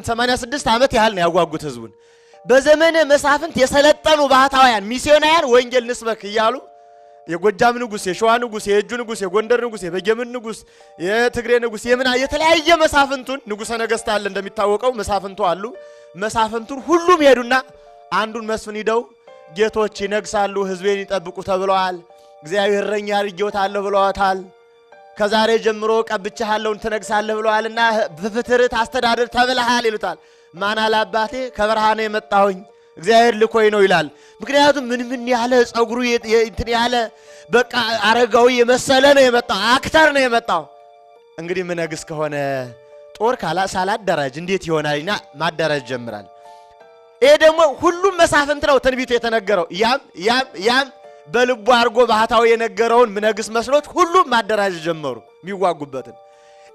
86 ዓመት ያህል ነው ያጓጉት ህዝቡን። በዘመነ መሳፍንት የሰለጠኑ ባህታውያን ሚስዮናውያን ወንጌል ንስበክ እያሉ የጎጃም ንጉስ፣ የሸዋ ንጉስ፣ የእጁ ንጉስ፣ የጎንደር ንጉስ፣ የበጌምን ንጉስ፣ የትግሬ ንጉስ የምና የተለያየ መሳፍንቱን ንጉሰ ነገስት አለ እንደሚታወቀው መሳፍንቱ አሉ። መሳፍንቱን ሁሉም ሄዱና አንዱን መስፍን ሂደው ጌቶች ይነግሳሉ ህዝቤን ይጠብቁ ተብለዋል። እግዚአብሔር እረኛ አድርጌዎታለሁ ብለዋታል። ከዛሬ ጀምሮ ቀብቻለሁ ትነግሳለህ ብለዋልና በፍትርት አስተዳደር ተብለሃል ይሉታል። ማን አለ አባቴ ከበረሃነ የመጣሁኝ እግዚአብሔር ልኮይ ነው ይላል። ምክንያቱም ምን ያለ ጸጉሩ እንትን ያለ በቃ አረጋዊ የመሰለ ነው የመጣው፣ አክተር ነው የመጣው። እንግዲህ ምነግስ ከሆነ ጦር ሳላደራጅ እንዴት ይሆናልና ማደራጅ ጀምራል። ይሄ ደግሞ ሁሉም መሳፍንት ነው ትንቢቱ የተነገረው። ያም በልቡ አርጎ ባህታው የነገረውን ምነግስ መስሎት ሁሉም ማደራጅ ጀመሩ የሚዋጉበትን።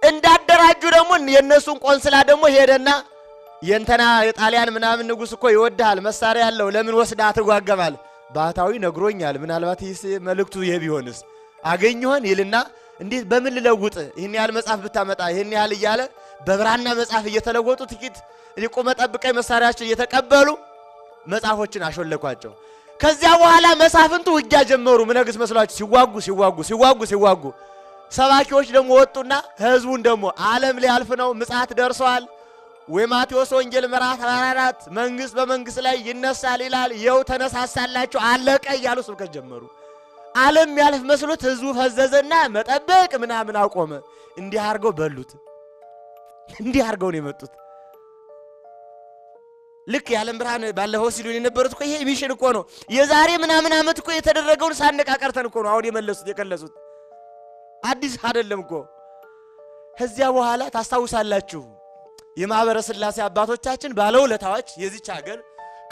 እንዳደራጁ ደግሞ የነሱን ቆንስላ ደግሞ ሄደና የእንተና የጣሊያን ምናምን ንጉስ እኮ ይወድሃል መሳሪያ ያለው ለምን ወስዳ ትጓገማል? ባህታዊ ነግሮኛል። ምናልባት ይሄ መልእክቱ ይሄ ቢሆንስ አገኘሁን ይልና እንዴት በምን ልለውጥ ይሄን ያህል መጽሐፍ ብታመጣ ይሄን ያህል እያለ በብራና መጽሐፍ እየተለወጡ ጥቂት ሊቆመ ጠብቀኝ መሳሪያችን እየተቀበሉ መጽሐፎችን አሾለኳቸው። ከዚያ በኋላ መሳፍንቱ ውጊያ ጀመሩ። ምነግስ መስሏቸው ሲዋጉ ሰባኪዎች ደግሞ ወጡና ህዝቡን ደግሞ ዓለም ሊያልፍ ነው ምጽአት ደርሷል ወማቴዎስ ወንጌል ምዕራፍ 44 መንግስት በመንግስት ላይ ይነሳል ይላል። ይኸው ተነሳሳላችሁ አለቀ እያሉ ስብከት ጀመሩ። ዓለም ያልፍ መስሎት ህዝቡ ፈዘዘና መጠበቅ ምናምን አቆመ። እንዲህ አርገው በሉት። እንዲህ አርገው ነው የመጡት። ልክ የዓለም ብርሃን ባለፈው ሲሉን የነበሩት እኮ ይሄ ሚሽን እኮ ነው። የዛሬ ምናምን ዓመት እኮ የተደረገውን ሳንቃቀርተን እኮ ነው አሁን የከለሱት። አዲስ አይደለም እኮ። ከዚያ በኋላ ታስታውሳላችሁ የማህበረ ሥላሴ አባቶቻችን ባለውለታዎች የዚች ሀገር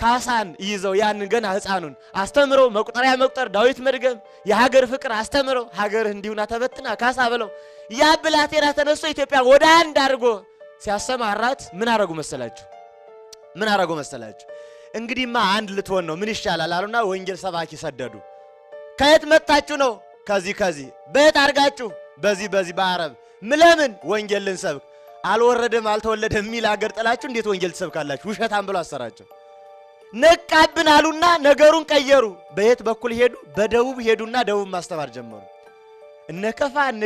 ካሳን ይዘው ያንን ገና ህፃኑን አስተምረው መቁጠሪያ መቁጠር ዳዊት መድገም የሀገር ፍቅር አስተምረው ሀገር እንዲሁና ተበትና ካሳ ብለው ያ ብላቴና ተነስቶ ኢትዮጵያ ወደ አንድ አድርጎ ሲያሰማራት ምን አረጉ መሰላችሁ? እንግዲህማ አንድ ልትሆን ነው ምን ይሻላል አሉና ወንጌል ሰባኪ ሰደዱ። ከየት መጣችሁ ነው? ከዚህ በየት አድርጋችሁ? በዚህ በአረብ ለምን ወንጌል ልንሰብክ አልወረደም አልተወለደም የሚል አገር ጥላችሁ እንዴት ወንጌል ትሰብካላችሁ? ውሸታም ብሎ አሰራቸው። ነቃብን አሉና ነገሩን ቀየሩ። በየት በኩል ሄዱ? በደቡብ ሄዱና ደቡብ ማስተማር ጀመሩ። እነ ከፋ እነ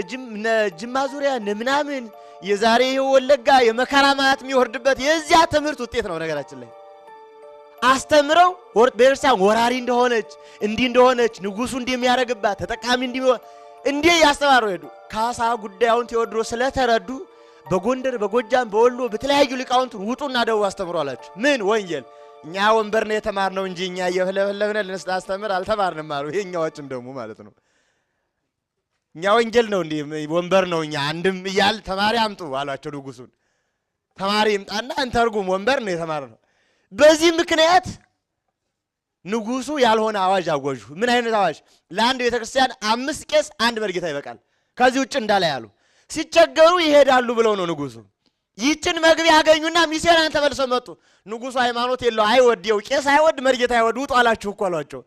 ጅማ ዙሪያ እነ ምናምን የዛሬ ወለጋ የመከራ ማት የሚወርድበት የዚያ ትምህርት ውጤት ነው። ነገራችን ላይ አስተምረው ቤርሳን ወራሪ እንደሆነች ንጉሱ እንደሚያረግባት ተጠቃሚ እንዴ ያስተማሩ ሄዱ። ካሳ ጉዳዩን ቴዎድሮስ ስለተረዱ በጎንደር በጎጃም በወሎ በተለያዩ ሊቃውንት ውጡና ደቡብ አስተምሩ አላችሁ። ምን ወንጌል እኛ ወንበር ነው የተማርነው እንጂ እኛ የፈለፈለነ ልንስተምር አልተማርንም አሉ። ይሄኛዎችም ደግሞ ማለት ነው እኛ ወንጌል ነው እንዴ ወንበር ነው እኛ አንድም ይያል ተማሪ አምጡ አሏቸው ንጉሱን። ተማሪ ይምጣና እንተርጉም ወንበር ነው የተማርነው። በዚህ ምክንያት ንጉሱ ያልሆነ አዋጅ አወጁ። ምን አይነት አዋጅ? ለአንድ ቤተክርስቲያን 5 ቄስ 1 መርጌታ ይበቃል፣ ከዚህ ውጭ እንዳለ ያሉ። ሲቸገሩ ይሄዳሉ ብለው ነው ንጉሱ። ይችን መግቢያ ያገኙና ሚስዮናን ተመልሰው መጡ። ንጉሱ ሃይማኖት የለው አይወድየው ቄስ አይወድ መርጌታ አይወድ ውጡ አላችሁ እኮ አሏቸው።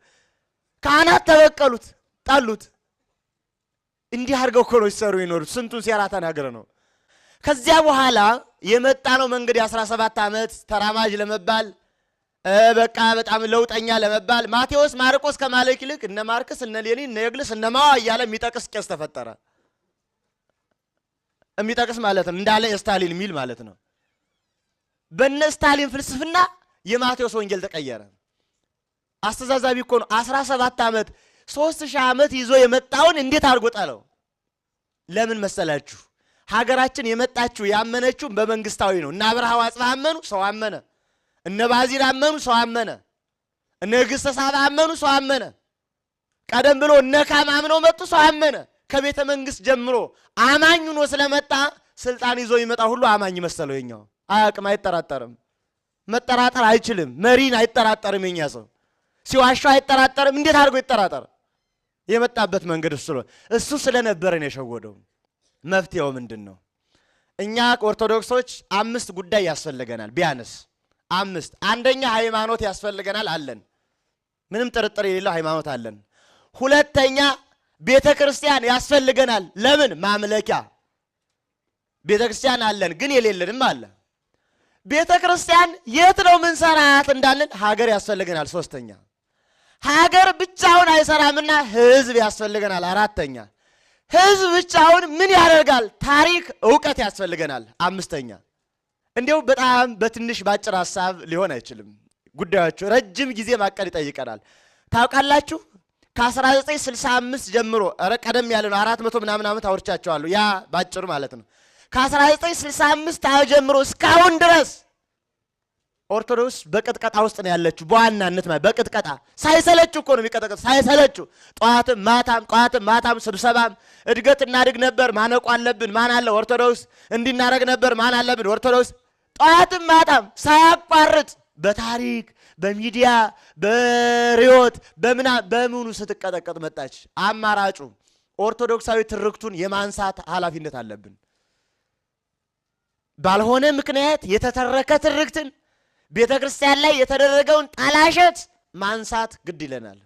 ካህናት ተበቀሉት፣ ጣሉት። እንዲህ አድርገው እኮ ነው ሲሰሩ ይኖሩት። ስንቱን ሴራ ተናገረ ነው። ከዚያ በኋላ የመጣ ነው መንገድ 17 ዓመት ተራማጅ ለመባል በቃ በጣም ለውጠኛ ለመባል ማቴዎስ ማርቆስ ከማለክ ይልቅ እነ ማርክስ እነ ሌኒን እነ የግልስ እነ ማዋ እያለ የሚጠቅስ ቄስ ተፈጠረ። የሚጠቅስ ማለት ነው እንዳለ ስታሊን ሚል ማለት ነው። በነ ስታሊን ፍልስፍና የማቴዎስ ወንጌል ተቀየረ። አስተዛዛቢ እኮ ነው። 17 ዓመት 3000 ዓመት ይዞ የመጣውን እንዴት አድርጎ ጣለው? ለምን መሰላችሁ? ሀገራችን የመጣችው ያመነችው በመንግስታዊ ነው። እና አብርሃው አጽብሃ አመኑ፣ ሰው አመነ። እነ ባዚር አመኑ፣ ሰው አመነ። እነ ንግሥተ ሳባ አመኑ፣ ሰው አመነ። ቀደም ብሎ እነ ካም አምነው መጡ፣ ሰው አመነ። ከቤተ መንግስት ጀምሮ አማኝ ሆኖ ስለመጣ ስልጣን ይዞ ይመጣ ሁሉ አማኝ መሰለው። የኛው አያቅም፣ አይጠራጠርም፣ መጠራጠር አይችልም። መሪን አይጠራጠርም። የኛ ሰው ሲዋሻው አይጠራጠርም። እንዴት አድርጎ ይጠራጠር? የመጣበት መንገድ እሱ ስለነበረ ነው የሸወደው። መፍትሄው ምንድነው? እኛ ኦርቶዶክሶች 5 ጉዳይ ያስፈልገናል፣ ቢያንስ 5። አንደኛ ሃይማኖት ያስፈልገናል አለን፣ ምንም ጥርጥር የሌለው ሃይማኖት አለን። ሁለተኛ ቤተክርስቲያን ያስፈልገናል። ለምን? ማምለኪያ ቤተክርስቲያን አለን፣ ግን የሌለንም አለ። ቤተክርስቲያን የት ነው ምን ሰራት እንዳልን ሀገር ያስፈልገናል። ሶስተኛ ሀገር ብቻውን አይሰራምና ህዝብ ያስፈልገናል። አራተኛ ህዝብ ብቻውን ምን ያደርጋል? ታሪክ ዕውቀት ያስፈልገናል። አምስተኛ እንዲያው በጣም በትንሽ ባጭር ሐሳብ ሊሆን አይችልም። ጉዳዮቹ ረጅም ጊዜ ማቀድ ይጠይቀናል። ታውቃላችሁ ከ1965 ጀምሮ ቀደም ያለ ነው 400 ምናምን ዓመት አውርቻቸዋለሁ። ያ ባጭሩ ማለት ነው። ከ1965 ጀምሮ እስካሁን ድረስ ኦርቶዶክስ በቅጥቀጣ ውስጥ ነው ያለችው። በዋናነት ማለት በቅጥቀጣ ሳይሰለቹ እኮ ነው የሚቀጠቀጥ ሳይሰለቹ። ጧትም ማታም ስብሰባም እድገት እናድግ ነበር ማነቆ አለብን ማን አለ ኦርቶዶክስ እንዲናረግ ነበር ማን አለብን ኦርቶዶክስ ጧትም ማታም ሳያቋርጥ በታሪክ በሚዲያ በሪዮት በምኑ ስትቀጠቀጥ መጣች። አማራጩ ኦርቶዶክሳዊ ትርክቱን የማንሳት ኃላፊነት አለብን። ባልሆነ ምክንያት የተተረከ ትርክትን ቤተክርስቲያን ላይ የተደረገውን ጣላሸት ማንሳት ግድ ይለናል።